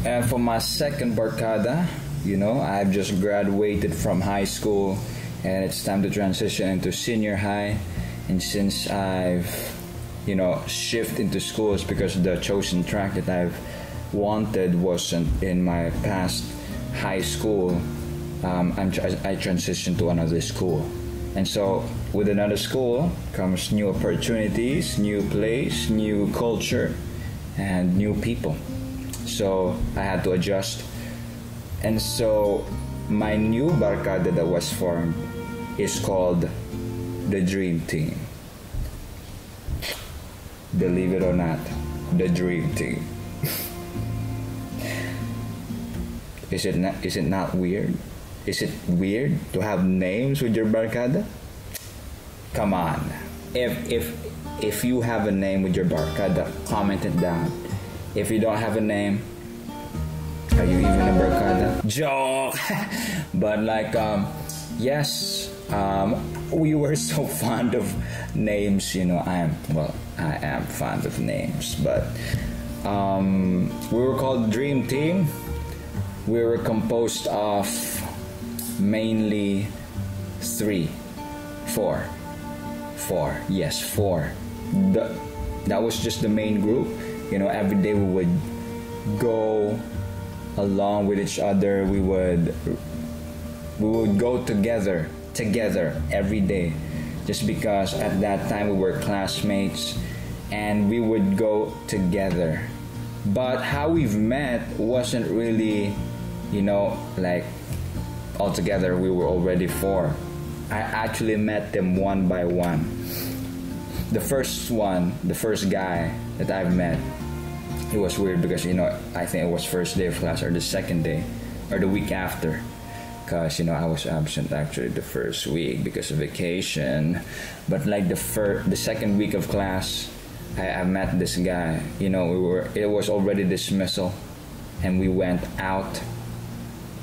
And for my second barkada, I've just graduated from high school and it's time to transition into senior high. And since I've, shift into schools because the chosen track that I've wanted wasn't in my past high school, I transitioned to another school. And so with another school comes new opportunities, new place, new culture, and new people. So I had to adjust. And so my new barkada that was formed is called the Dream Team. Believe it or not, the Dream Team. Is it not weird? Is it weird to have names with your barkada? Come on. If you have a name with your barkada, comment it down. If you don't have a name, are you even a barkada? Joke! But yes, we were so fond of names, I am fond of names, but we were called Dream Team. We were composed of mainly four. That was just the main group. Every day we would go along with each other. We would go together every day, just because at that time we were classmates and we would go together. But how we've met wasn't really, all together. We were already four. I actually met them one by one. The first guy that I've met, it was weird because I think it was first day of class or the second day or the week after, because I was absent actually the first week because of vacation. But the second week of class, I met this guy. It was already dismissal and we went out,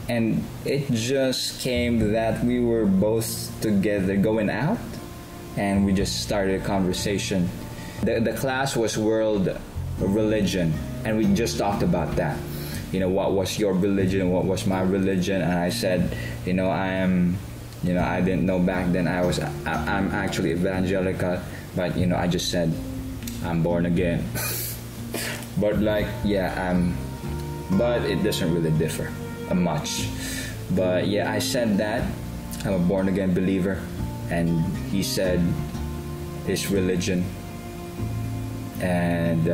and it just came that we were both together going out, and we just started a conversation. The class was world religion, and we just talked about that. What was your religion, what was my religion? And I said, I didn't know back then I'm actually evangelical, but I just said I'm born again. But but it doesn't really differ much. But I said that I'm a born again believer, and he said his religion. And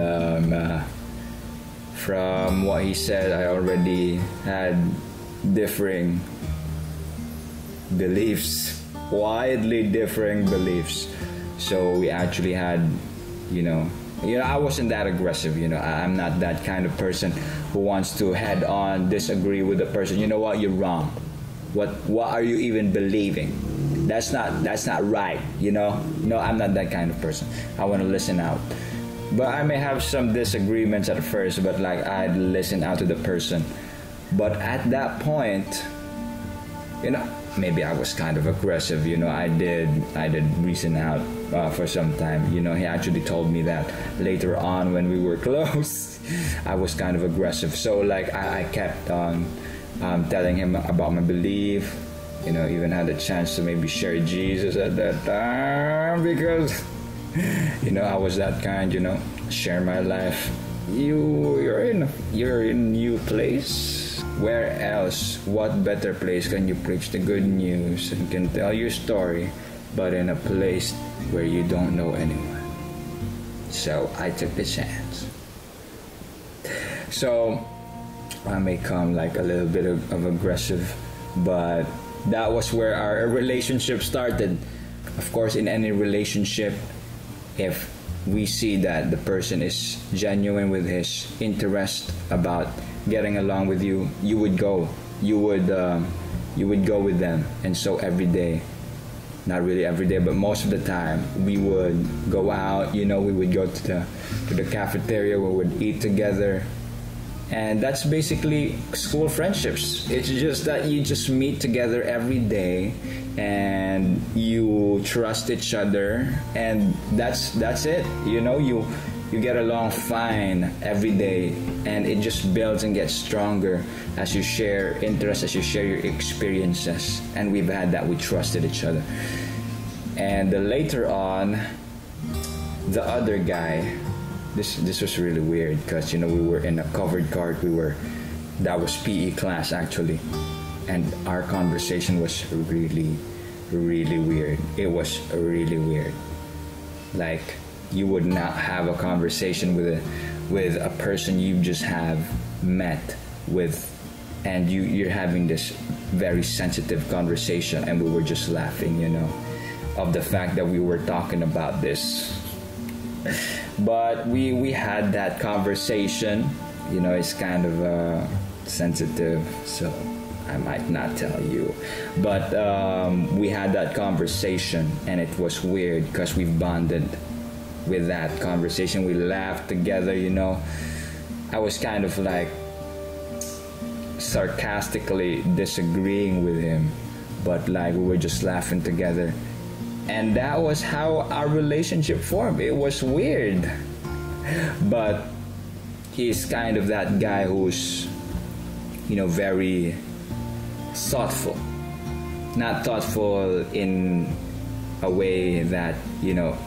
from what he said, I already had differing beliefs, widely differing beliefs. So we actually had, I wasn't that aggressive. I'm not that kind of person who wants to head on disagree with the person. You know what? You're wrong. What are you even believing? That's not right. No, I'm not that kind of person. I want to listen out. But I may have some disagreements at first, but I'd listen out to the person. But at that point, maybe I was kind of aggressive. I did reason out for some time. He actually told me that later on when we were close, I was kind of aggressive. So I kept on telling him about my belief. Even had a chance to maybe share Jesus at that time because I was that kind, share my life. You're in a new place. Where else? What better place can you preach the good news and can tell your story, but in a place where you don't know anyone? So I took the chance. So I may come a little bit of aggressive, but that was where our relationship started. Of course, in any relationship, if we see that the person is genuine with his interest about getting along with you, you would go with them. And so every day, not really every day, but most of the time, we would go out. We would go to the cafeteria, we would eat together. And that's basically school friendships. It's just that you just meet together every day and you trust each other, and that's it. you get along fine every day, and it just builds and gets stronger as you share interests, as you share your experiences. And we've had that. We trusted each other. And later on, the other guy, this was really weird because, you know, we were in a covered cart. That was PE class actually, and our conversation was really, really weird. It was really weird. Like, you would not have a conversation with a person you just have met with, and you're having this very sensitive conversation, and we were just laughing, you know, of the fact that we were talking about this. But we had that conversation. You know, it's kind of sensitive, so I might not tell you. But we had that conversation, and it was weird because we bonded with that conversation. We laughed together, you know. I was kind of like sarcastically disagreeing with him, but like we were just laughing together. And that was how our relationship formed. It was weird. But he's kind of that guy who's, you know, very thoughtful. Not thoughtful in a way that, you know,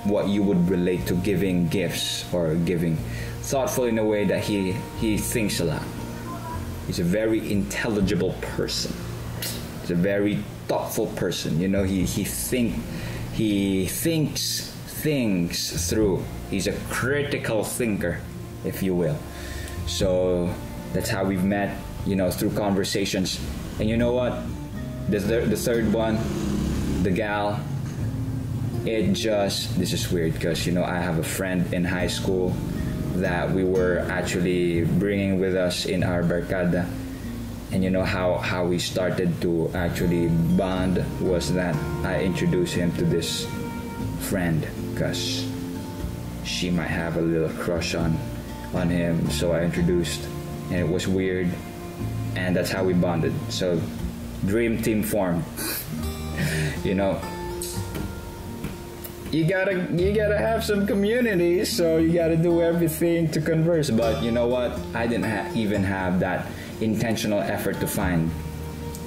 what you would relate to giving gifts or giving. Thoughtful in a way that he thinks a lot. He's a very intelligible person. He's a very thoughtful person. You know, he thinks things through. He's a critical thinker, if you will. So that's how we've met, you know, through conversations. And you know what? The third one, the gal, this is weird because, you know, I have a friend in high school that we were actually bringing with us in our barkada. And you know how we started to actually bond was that I introduced him to this friend because she might have a little crush on him. So I introduced, and it was weird, and that's how we bonded. So dream team formed. You know, you gotta have some community, so you gotta do everything to converse. But you know what? I didn't even have that intentional effort to find.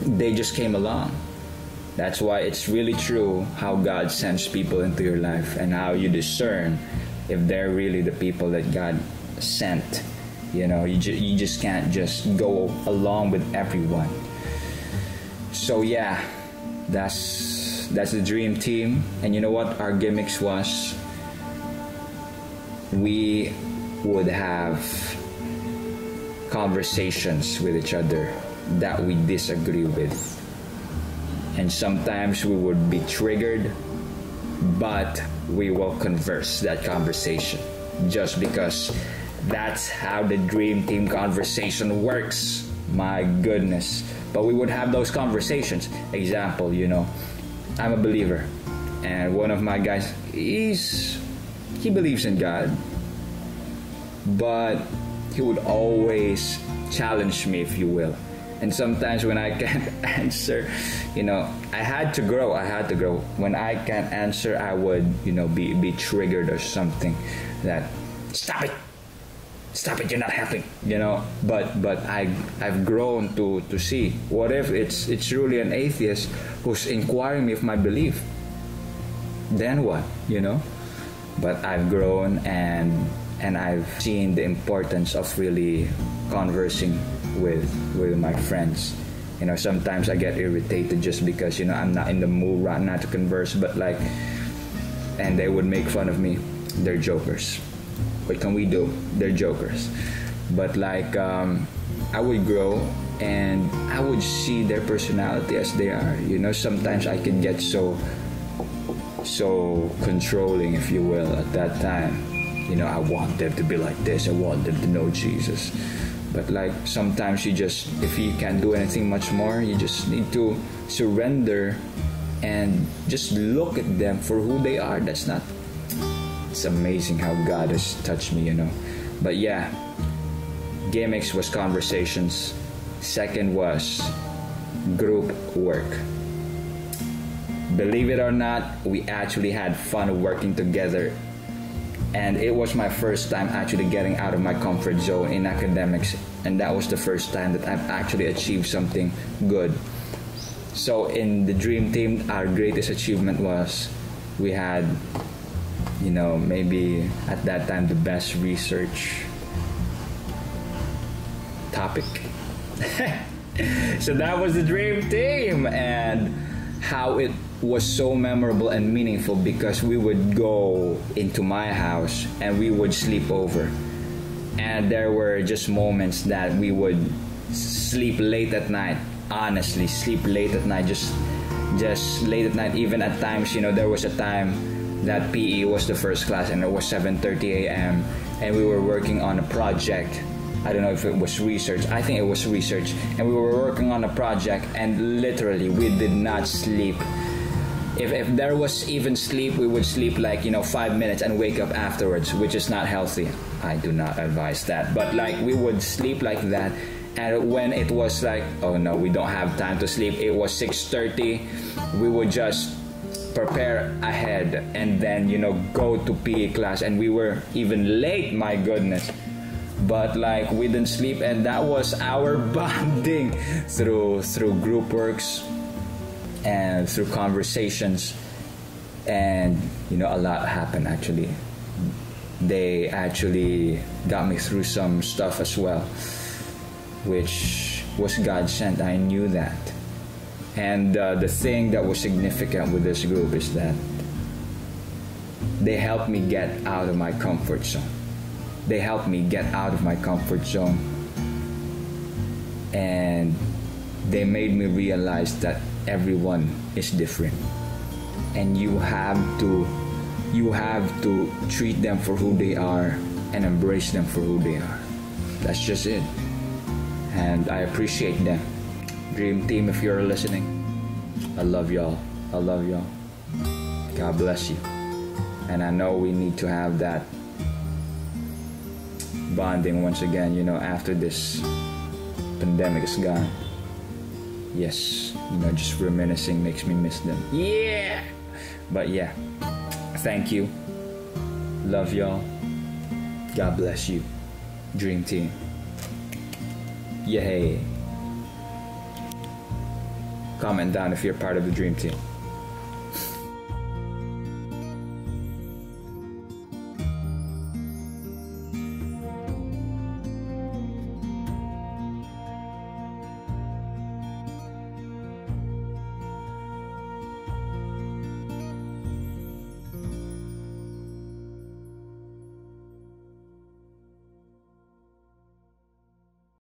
They just came along. That's why it's really true how God sends people into your life and how you discern if they're really the people that God sent. You know, you just can't just go along with everyone. So yeah, that's the dream team. And you know what our gimmicks was? We would have conversations with each other that we disagree with, and sometimes we would be triggered, but we will converse that conversation just because that's how the dream team conversation works. My goodness. But we would have those conversations. Example, you know, I'm a believer, and one of my guys, he believes in God, but he would always challenge me, if you will. And sometimes when I can't answer, you know, I had to grow. When I can't answer, I would, you know, be triggered or something. That, stop it, you're not helping, you know. But I've grown to see, what if it's really an atheist who's inquiring me of my belief? Then what, you know? But I've grown and I've seen the importance of really conversing with my friends. You know, sometimes I get irritated just because, you know, I'm not in the mood right now to converse, but like, and they would make fun of me. They're jokers. What can we do? They're jokers. But like, I would grow and I would see their personality as they are. You know, sometimes I can get so controlling, if you will, at that time. You know, I want them to be like this. I want them to know Jesus. But like, sometimes if you can't do anything much more, you just need to surrender and just look at them for who they are. It's amazing how God has touched me, you know. But yeah, gimmicks was conversations. Second was group work. Believe it or not, we actually had fun working together. And it was my first time actually getting out of my comfort zone in academics, and that was the first time that I've actually achieved something good. So in the dream team, our greatest achievement was we had, maybe at that time the best research topic. So that was the dream team, and how it was so memorable and meaningful because we would go into my house and we would sleep over, and there were just moments that we would sleep late at night. Honestly, sleep late at night, just late at night. Even at times, there was a time that PE was the first class and it was 7:30 a.m. and we were working on a project. I don't know if it was research. I think it was research, and we were working on a project, and literally we did not sleep. If there was even sleep, we would sleep like 5 minutes and wake up afterwards, which is not healthy. I do not advise that, but like we would sleep like that. And when it was like, oh no, we don't have time to sleep, it was 6:30, we would just prepare ahead and then go to PE class, and we were even late, my goodness. But like we didn't sleep, and that was our bonding through group works and through conversations. And a lot happened actually. They actually got me through some stuff as well, which was God sent. I knew that. And the thing that was significant with this group is that they helped me get out of my comfort zone. They helped me get out of my comfort zone, and they made me realize that everyone is different, and you have to treat them for who they are and embrace them for who they are. That's just it. And I appreciate them. Dream team, if you're listening, I love y'all. I love y'all. God bless you. And I know we need to have that bonding once again, after this pandemic is gone. Yes, just reminiscing makes me miss them. Yeah! But yeah, thank you. Love y'all. God bless you. Dream team. Yay. Comment down if you're part of the dream team.